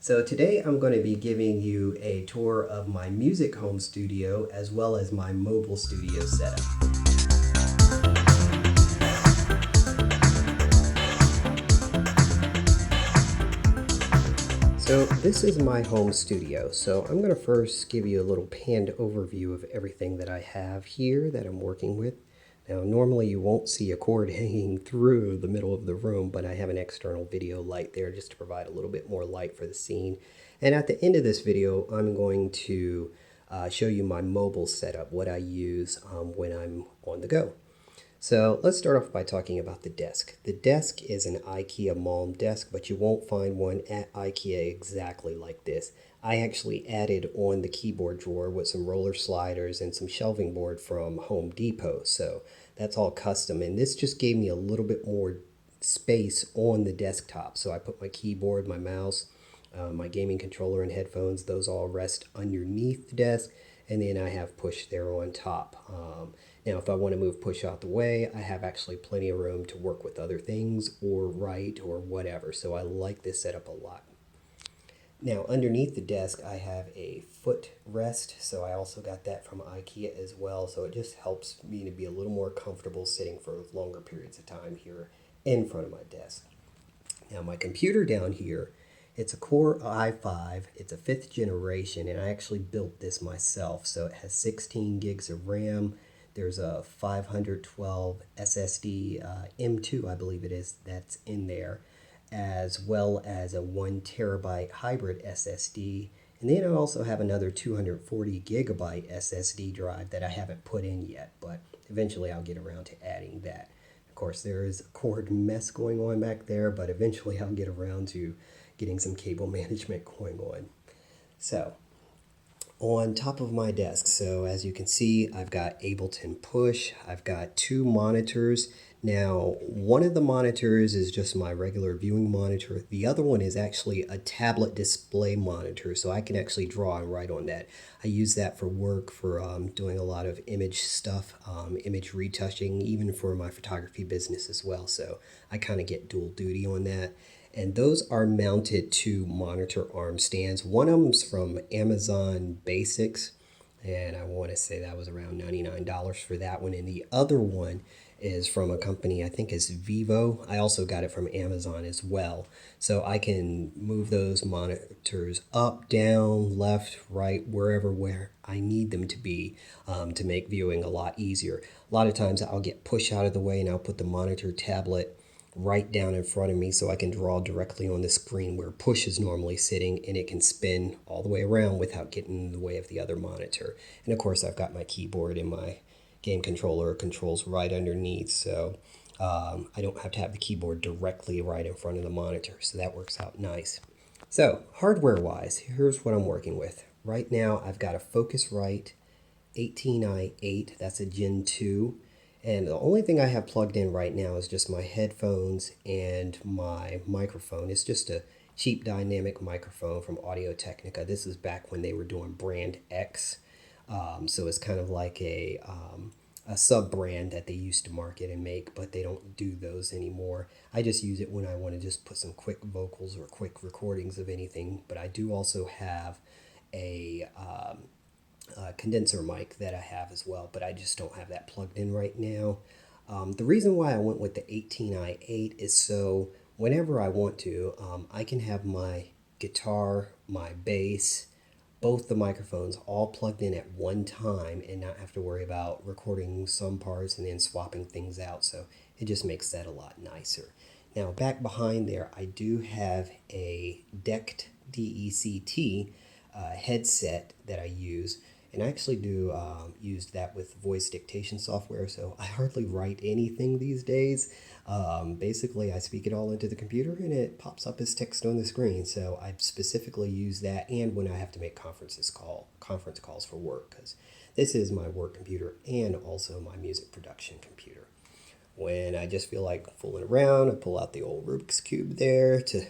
So today I'm going to be giving you a tour of my music home studio as well as my mobile studio setup. So this is my home studio. So I'm going to first give you a little panned overview of everything that I have here that I'm working with. Now normally you won't see a cord hanging through the middle of the room, but I have an external video light there just to provide a little bit more light for the scene. And at the end of this video, I'm going to show you my mobile setup, what I use when I'm on the go. So let's start off by talking about the desk. The desk is an IKEA Malm desk, but you won't find one at IKEA exactly like this. I actually added on the keyboard drawer with some roller sliders and some shelving board from Home Depot. So that's all custom. And this just gave me a little bit more space on the desktop. So I put my keyboard, my mouse, my gaming controller and headphones, those all rest underneath the desk. And then I have push there on top. Now, if I want to move push out the way, I have actually plenty of room to work with other things or write or whatever. So I like this setup a lot. Now, underneath the desk, I have a footrest. So I also got that from IKEA as well. So it just helps me to be a little more comfortable sitting for longer periods of time here in front of my desk. Now, my computer down here, it's a Core i5. It's a 5th generation, and I actually built this myself. So it has 16 gigs of RAM. There's a 512 SSD M2, I believe it is, that's in there, as well as a 1 terabyte hybrid SSD. And then I also have another 240 gigabyte SSD drive that I haven't put in yet, but eventually I'll get around to adding that. Of course, there is a cord mess going on back there, but eventually I'll get around to getting some cable management going on. So, on top of my desk, so as you can see, I've got Ableton Push. I've got 2 monitors. Now, one of the monitors is just my regular viewing monitor. The other one is actually a tablet display monitor, so I can actually draw and write on that. I use that for work, for doing a lot of image stuff, image retouching, even for my photography business as well. So I kind of get dual duty on that. And those are mounted to monitor arm stands. One of them's from Amazon Basics, and I want to say that was around $99 for that one. And the other one is from a company, I think is Vivo. I also got it from Amazon as well. So I can move those monitors up, down, left, right, where I need them to be to make viewing a lot easier. A lot of times I'll get push out of the way and I'll put the monitor tablet right down in front of me so I can draw directly on the screen where push is normally sitting, and it can spin all the way around without getting in the way of the other monitor. And of course I've got my keyboard and my game controller controls right underneath, so I don't have to have the keyboard directly right in front of the monitor, so that works out nice. So hardware wise, here's what I'm working with. Right now I've got a Focusrite 18i8, that's a Gen 2. And the only thing I have plugged in right now is just my headphones and my microphone. It's just a cheap dynamic microphone from Audio Technica. This is back when they were doing brand X. So it's kind of like a sub brand that they used to market and make, but they don't do those anymore. I just use it when I want to just put some quick vocals or quick recordings of anything. But I do also have a condenser mic that I have as well, but I just don't have that plugged in right now. The reason why I went with the 18i8 is so whenever I want to, I can have my guitar, my bass, both the microphones all plugged in at one time and not have to worry about recording some parts and then swapping things out. So it just makes that a lot nicer. Now back behind there, I do have a DECT, DECT headset that I use. And I actually do use that with voice dictation software, so I hardly write anything these days. Basically, I speak it all into the computer and it pops up as text on the screen. So I specifically use that, and when I have to make conference calls for work, because this is my work computer and also my music production computer. When I just feel like fooling around, I pull out the old Rubik's Cube there to,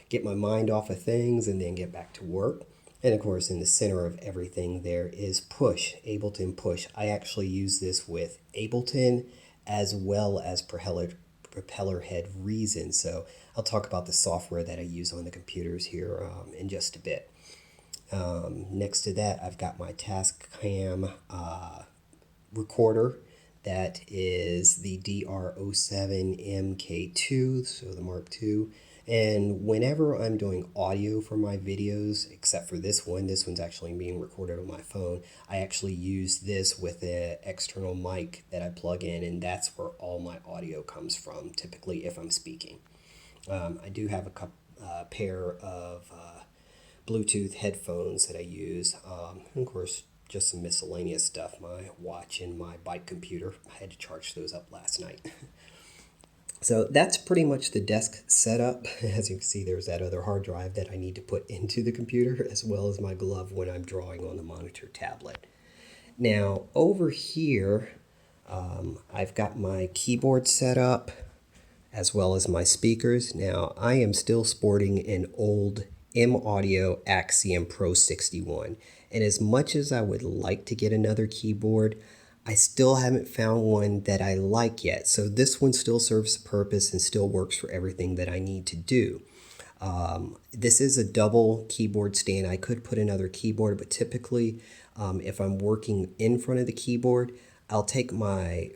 get my mind off of things and then get back to work. And of course, in the center of everything there is Push, Ableton Push. I actually use this with Ableton as well as Propeller Head Reason. So I'll talk about the software that I use on the computers here in just a bit. Next to that, I've got my Tascam recorder. That is the DR07MK2, so the Mark II. And whenever I'm doing audio for my videos, except for this one's actually being recorded on my phone, I actually use this with an external mic that I plug in, and that's where all my audio comes from, typically if I'm speaking. I do have a pair of Bluetooth headphones that I use. And of course, just some miscellaneous stuff, my watch and my bike computer. I had to charge those up last night. So that's pretty much the desk setup. As you can see, there's that other hard drive that I need to put into the computer, as well as my glove when I'm drawing on the monitor tablet. Now, over here, I've got my keyboard set up, as well as my speakers. Now, I am still sporting an old M-Audio Axiom Pro 61. And as much as I would like to get another keyboard, I still haven't found one that I like yet. So this one still serves the purpose and still works for everything that I need to do. This is a double keyboard stand. I could put another keyboard, but typically if I'm working in front of the keyboard, I'll take my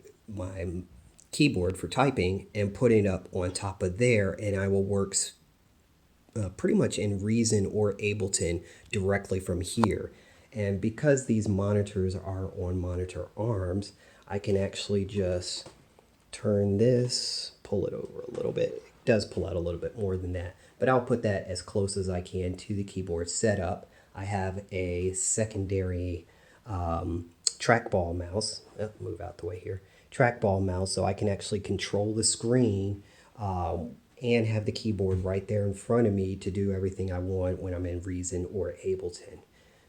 keyboard for typing and put it up on top of there, and I will work pretty much in Reason or Ableton directly from here. And because these monitors are on monitor arms, I can actually just turn this, pull it over a little bit. It does pull out a little bit more than that, but I'll put that as close as I can to the keyboard setup. I have a secondary trackball mouse. Move out the way here. Trackball mouse, so I can actually control the screen and have the keyboard right there in front of me to do everything I want when I'm in Reason or Ableton.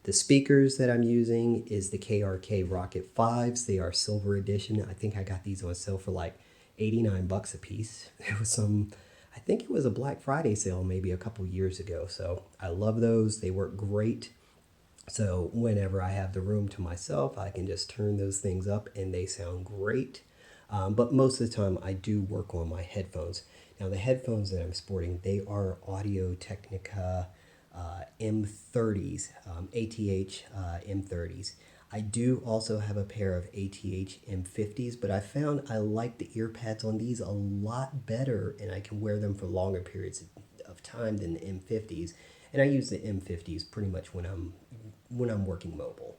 The speakers that I'm using is the KRK Rocket 5s. They are silver edition. I think I got these on sale for like 89 bucks a piece. There was I think it was a Black Friday sale maybe a couple years ago. So I love those. They work great. So whenever I have the room to myself, I can just turn those things up and they sound great. But most of the time I do work on my headphones. Now the headphones that I'm sporting, they are Audio Technica M30s, ATH M30s. I do also have a pair of ATH M50s, but I found I like the ear pads on these a lot better, and I can wear them for longer periods of time than the M50s. And I use the M50s pretty much when I'm working mobile.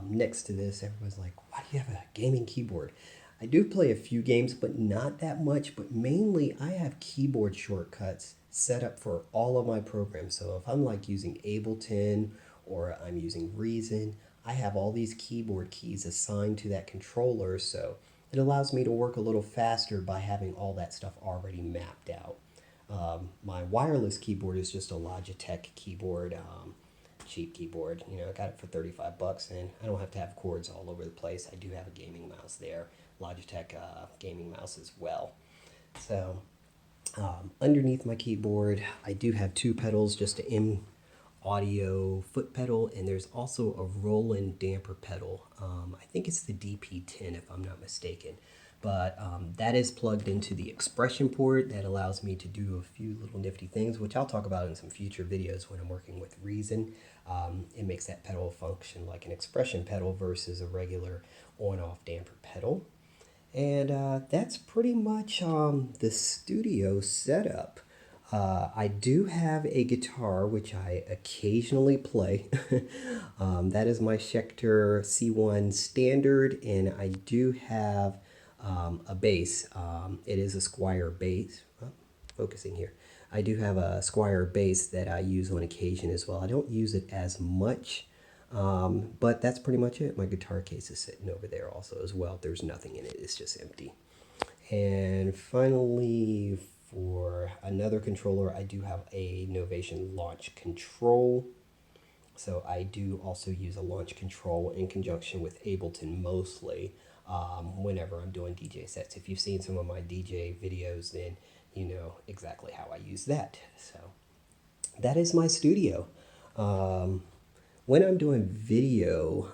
Next to this, everyone's like, why do you have a gaming keyboard? I do play a few games, but not that much. But mainly, I have keyboard shortcuts set up for all of my programs. So if I'm like using Ableton or I'm using Reason, I have all these keyboard keys assigned to that controller. So it allows me to work a little faster by having all that stuff already mapped out. My wireless keyboard is just a Logitech keyboard, cheap keyboard. You know, I got it for 35 bucks, and I don't have to have cords all over the place. I do have a gaming mouse there, Logitech gaming mouse as well. So underneath my keyboard, I do have two pedals, just an M-Audio foot pedal, and there's also a Roland damper pedal. I think it's the DP10 if I'm not mistaken. But that is plugged into the expression port that allows me to do a few little nifty things, which I'll talk about in some future videos when I'm working with Reason. It makes that pedal function like an expression pedal versus a regular on-off damper pedal. And that's pretty much the studio setup. I do have a guitar, which I occasionally play. That is my Schecter C1 Standard, and I do have a bass. It is a Squier bass. Focusing here. I do have a Squier bass that I use on occasion as well. I don't use it as much, but that's pretty much it. My guitar case is sitting over there also as well. There's nothing in it. It's just empty. And finally, for another controller, I do have a Novation Launch Control. So I do also use a launch control in conjunction with Ableton mostly whenever I'm doing DJ sets. If you've seen some of my DJ videos, then you know exactly how I use that. So that is my studio. When I'm doing video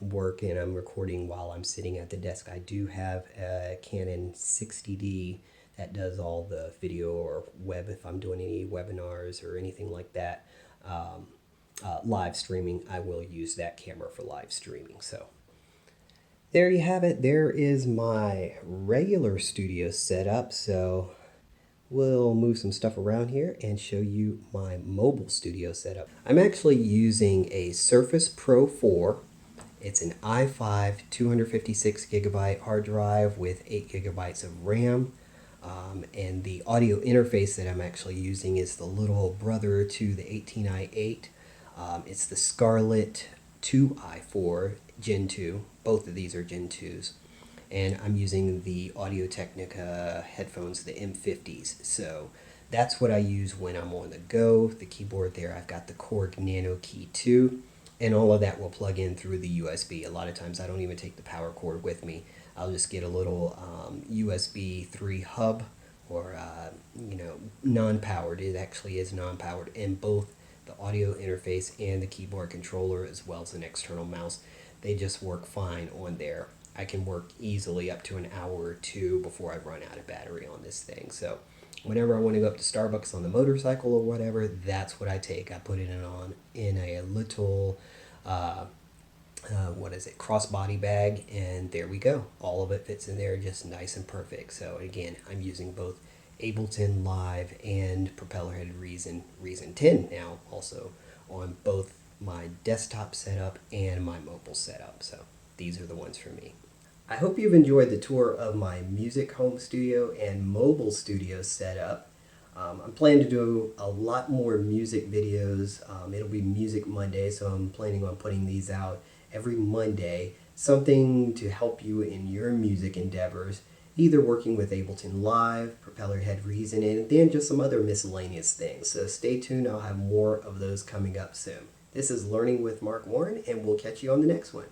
work and I'm recording while I'm sitting at the desk, I do have a Canon 60D that does all the video or web, if I'm doing any webinars or anything like that. Live streaming, I will use that camera for live streaming. So there you have it. There is my regular studio setup. So we'll move some stuff around here and show you my mobile studio setup. I'm actually using a Surface Pro 4. It's an i5 256 gigabyte hard drive with 8 gigabytes of RAM. And the audio interface that I'm actually using is the little brother to the 18i8. It's the Scarlett 2i4 Gen 2. Both of these are Gen 2s. And I'm using the Audio-Technica headphones, the M50s. So that's what I use when I'm on the go. The keyboard there, I've got the Korg Nano Key 2. And all of that will plug in through the USB. A lot of times I don't even take the power cord with me. I'll just get a little USB 3 hub or, non-powered. It actually is non-powered. And both the audio interface and the keyboard controller, as well as an external mouse, they just work fine on there. I can work easily up to an hour or two before I run out of battery on this thing. So whenever I want to go up to Starbucks on the motorcycle or whatever, that's what I take. I put it in a little, crossbody bag, and there we go. All of it fits in there just nice and perfect. So again, I'm using both Ableton Live and Propellerhead Reason 10 now also on both my desktop setup and my mobile setup. So these are the ones for me. I hope you've enjoyed the tour of my music home studio and mobile studio setup. I'm planning to do a lot more music videos. It'll be Music Monday, so I'm planning on putting these out every Monday. Something to help you in your music endeavors, either working with Ableton Live, Propellerhead Reason, and then just some other miscellaneous things. So stay tuned, I'll have more of those coming up soon. This is Learning with Mark Warren, and we'll catch you on the next one.